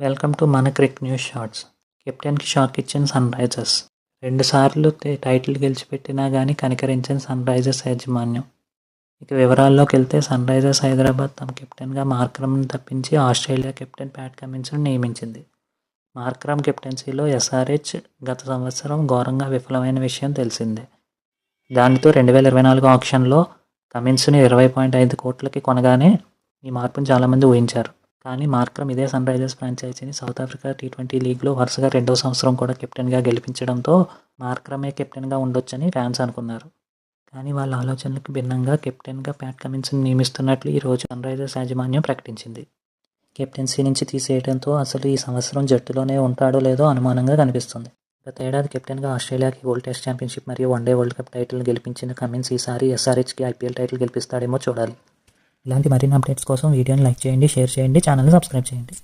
Welcome to మన Crick news shorts. కెప్టెన్కి shock ఇచ్చిన sun Risers. 2 సార్లు టైటిల్ గెలిచిపెట్టినా కానీ కనికరించిన సన్ రైజర్స్ యాజమాన్యం. ఇక వివరాల్లోకి వెళ్తే సన్ రైజర్స్ హైదరాబాద్ తమ కెప్టెన్గా మార్క్రమ్ను తప్పించి ఆస్ట్రేలియా కెప్టెన్ ప్యాట్ కమిన్స్ను నియమించింది. మార్క్రమ్ కెప్టెన్సీలో ఎస్ఆర్హెచ్ గత సంవత్సరం ఘోరంగా విఫలమైన విషయం తెలిసిందే. దానితో 2024 ఆక్షన్లో కమిన్స్ను 20.5 కోట్లకి కొనగానే ఈ మార్పును చాలామంది ఊహించారు. కానీ మార్క్రమ్ ఇదే సన్ రైజర్స్ ఫ్రాంచైజీని సౌత్ ఆఫ్రికా T20 లీగ్లో వరుసగా 2వ సంవత్సరం కూడా కెప్టెన్గా గెలిపించడంతో మార్క్రమే కెప్టెన్గా ఉండొచ్చని ఫ్యాన్స్ అనుకున్నారు. కానీ వాళ్ళ ఆలోచనలకు భిన్నంగా కెప్టెన్గా ప్యాట్ కమిన్స్ని నియమిస్తున్నట్లు ఈరోజు సన్ రైజర్స్ యాజమాన్యం ప్రకటించింది. కెప్టెన్సీ నుంచి తీసేయడంతో అసలు ఈ సంవత్సరం జట్టులోనే ఉంటాడో లేదో అనుమానంగా కనిపిస్తుంది. గతేడాది కెప్టెన్గా ఆస్ట్రేలియాకి వరల్డ్ టెస్ట్ ఛాంపియన్షిప్ మరియు వన్డే వరల్డ్ కప్ టైటిల్ గెలిపించిన కమిన్స్ ఈసారి ఎస్ఆర్హెచ్కి ఐపీఎల్ టైటిల్ గెలిపిస్తాడేమో చూడాలి. ఇలాంటి మరిన్ని అప్డేట్స్ కోసం వీడియోని లైక్ చేయండి, షేర్ చేయండి, ఛానల్ని సబ్స్క్రైబ్ చేయండి.